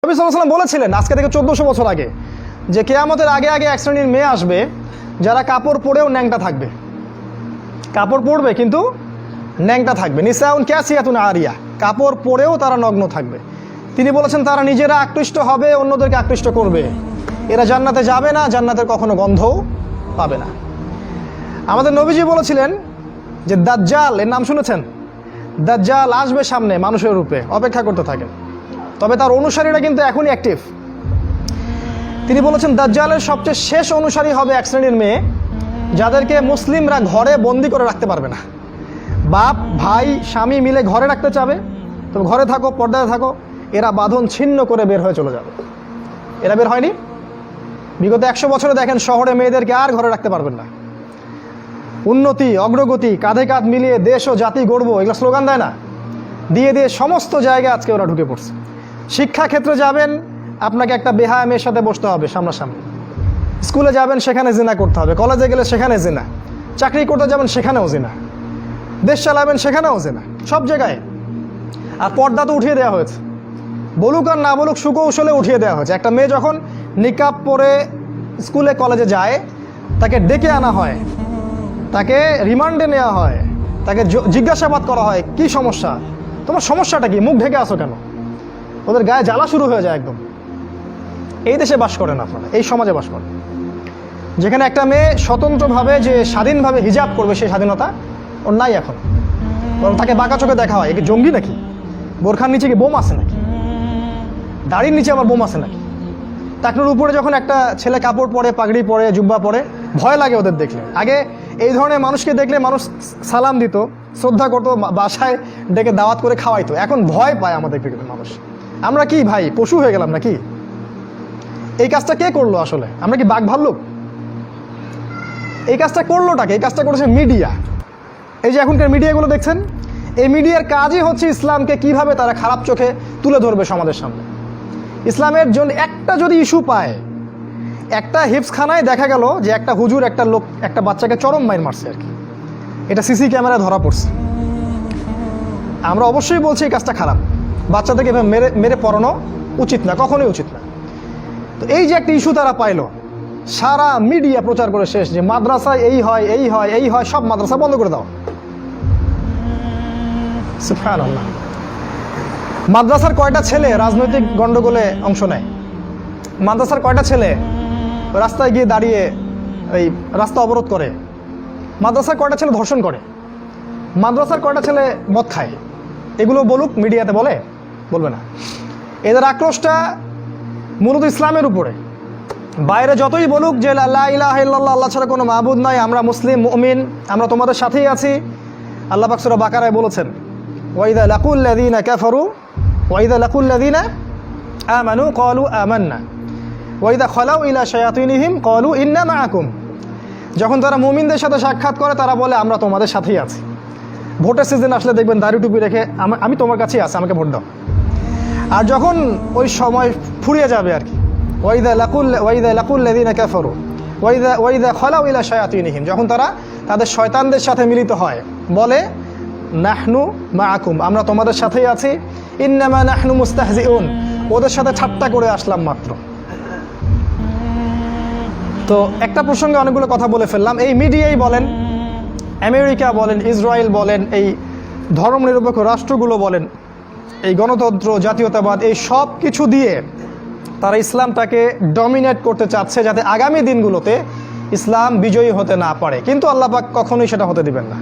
নবী সাল্লাল্লাহু আলাইহি ওয়াসাল্লাম বলেছিলেন আজকে থেকে 1400 বছর আগে যে কিয়ামতের আগে আগে এক শ্রেণীর মেয়ে আসবে যারা কাপড় পরেও ন্যাংটা থাকবে। কাপড় পরবে কিন্তু ন্যাংটা থাকবে। নিসাউন কাসিয়াতুন আরিয়া, কাপড় পরেও তারা নগ্ন থাকবে। তিনি বলেছেন তারা নিজেরা আকৃষ্ট হবে, অন্যদেরকে আকৃষ্ট করবে। এরা জান্নাতে যাবে না, জান্নাতের কখনো গন্ধও পাবে না। আমাদের নবীজি বলেছিলেন যে দাজ্জাল, এর নাম শুনেছেন? দাজ্জাল আসবে সামনে মানুষের রূপে, অপেক্ষা করতে থাকেন। তবে তার অনুসারীরা কিন্তু এখনই অ্যাক্টিভ। তিনি বলেছেন দাজ্জালের সবচেয়ে শেষ অনুসারী হবে এক শ্রেণীর মেয়ে যাদেরকে মুসলিমরা ঘরে বন্দি করে রাখতে পারবে না। বাপ ভাই স্বামী মিলে ঘরে রাখতে চাবে, তবে ঘরে থাকো, পর্দায় থাকো, এরা বাঁধন ছিন্ন করে বের হয়ে চলে যাবে। এরা বের হয়নি। বিগত 100 বছরে দেখেন শহরে মেয়েদেরকে আর ঘরে রাখতে পারবেন না। উন্নতি, অগ্রগতি, কাঁধে কাঁধ মিলিয়ে দেশ ও জাতি গড়ব, এগুলো স্লোগান দেয় না? দিয়ে দিয়ে সমস্ত জায়গায় আজকে ওরা ঢুকে পড়ছে। শিক্ষা ক্ষেত্রে যাবেন, আপনাকে একটা বেহায়া মেয়ের সাথে বসতে হবে সামনাসামনি। স্কুলে যাবেন, সেখানে জিনা করতে হবে। কলেজে গেলে সেখানে জিনা। চাকরি করতে যাবেন, সেখানেও জিনা। দেশ চালাবেন, সেখানেও জিনা। সব জায়গায়। আর পর্দা তো উঠিয়ে দেওয়া হয়েছে, বলুক আর না বলুক সুকৌশলে উঠিয়ে দেওয়া হয়েছে। একটা মেয়ে যখন নিকাব পরে স্কুলে কলেজে যায়, তাকে ডেকে আনা হয়, তাকে রিমান্ডে নেওয়া হয়, তাকে জিজ্ঞাসাবাদ করা হয়, কি সমস্যা, তোমার সমস্যাটা কি, মুখ ঢেকে আসো কেন? ওদের গায়ে জ্বালা শুরু হয়ে যায় একদম। এই দেশে বাস করেন আপনারা, এই সমাজে বাস করেন, যেখানে একটা মেয়ে স্বতন্ত্রভাবে যে স্বাধীনভাবে হিজাব করবে সেই স্বাধীনতা ওর নাই এখন। বরং তাকে বাঁকা চোখে দেখা হয়, একে জঙ্গি নাকি, বোরখার নিচে কি বোম আছে নাকি, দাড়ির নিচে আবার বোম আছে নাকি। টাকনুর উপরে যখন একটা ছেলে কাপড় পরে, পাগড়ি পরে, জুব্বা পরে, ভয় লাগে ওদের দেখলে। আগে এই ধরনের মানুষকে দেখলে মানুষ সালাম দিত, শ্রদ্ধা করতো, বাসায় ডেকে দাওয়াত করে খাওয়াইতো। এখন ভয় পায় আমাদের পৃথিবীর মানুষ। আমরা কি ভাই পশু হয়ে গেলাম নাকি? এই কাজটা কে করলো আসলে? আমরা কি বাঘ ভাল্লুক? এই কাজটা করলোটাকে? এই কাজটা করেছে মিডিয়া। এই যে এখনকার মিডিয়াগুলো দেখছেন, এই মিডিয়ার কাজই হচ্ছে ইসলামকে কিভাবে তারা খারাপ চোখে তুলে ধরবে সমাজের সামনে। ইসলামের জন্য একটা যদি ইস্যু পায়, একটা হিফজখানায় দেখা গেল যে একটা হুজুর একটা লোক একটা বাচ্চাকে চরম মাইর মারছে আর কি, এটা সিসি ক্যামেরায় ধরা পড়ছে। আমরা অবশ্যই বলছি এই কাজটা খারাপ, বাচ্চাদেরকে এভাবে মেরে মেরে পড়ানো উচিত না, কখনোই উচিত না। তো এই যে একটা ইস্যু তারা পাইলো, সারা মিডিয়া প্রচার করে শেষ যে মাদ্রাসায় এই হয়, এই হয়, এই হয়, সব মাদ্রাসা বন্ধ করে দাও। সুবহানাল্লাহ। মাদ্রাসার কয়টা ছেলে রাজনৈতিক গন্ডগোলে অংশ নেয়? মাদ্রাসার কয়টা ছেলে রাস্তায় গিয়ে দাঁড়িয়ে এই রাস্তা অবরোধ করে? মাদ্রাসার কয়টা ছেলে ধর্ষণ করে? মাদ্রাসার কয়টা ছেলে মদ খায়? এগুলো বলুক, মিডিয়াতে বলবে না। এদের আক্রোশটা মূলত ইসলামের উপরে। বাইরে যতই বলুক যে লা ইলাহা ইল্লাল্লাহ, আল্লাহ ছাড়া কোনো মাবুদ নাই, আমরা মুসলিম মুমিন, আমরা তোমাদের সাথেই আছি। আল্লাহ পাক সূরা বাকারায় বলেছেন ওয়াইদা লাকুল্লাযীনা কাফারু ওয়াইদা লাকুল্লাযীনা আমানু ক্বালু আমান্না ওয়াইদা খালাউ ইলা শায়াতিনিহিম ক্বালু ইন্না মাআকুম। যখন তারা মুমিনদের সাথে সাক্ষাৎ করে তারা বলে আমরা তোমাদের সাথেই আছি। ভোটের সিজন আসলে দেখবেন দাড়ি টুপি রেখে আমি তোমার কাছেই আছি, আমাকে ভোট দাও। আর যখন ওই সময় ফুরিয়ে যাবে আর কি, ওয়াইদা লাকুল্লাযীনা কাফারু ওয়াইদা খালাউ ইলা শায়াতিনিহিম, যখন তারা তাদের শয়তানদের সাথে মিলিত হয় বলে নাহনু মাআকুম, আমরা তোমাদের সাথেই আছি। ইন্নামা নাহনু মুস্তাহজিউন, ওদের সাথে ঠাট্টা করে আসলাম মাত্র। তো একটা প্রসঙ্গে অনেকগুলো কথা বলে ফেললাম। এই মিডিয়াই বলেন, আমেরিকা বলেন, ইসরায়েল বলেন, এই ধর্মনিরপেক্ষ রাষ্ট্রগুলো বলেন, এই গণতন্ত্র, জাতীয়তাবাদ, এই সব কিছু দিয়ে তারা ইসলামটাকে ডমিনেট করতে চাচ্ছে যাতে আগামী দিনগুলোতে ইসলাম বিজয়ী হতে না পারে। কিন্তু আল্লাহ পাক কখনোই সেটা হতে দিবেন না।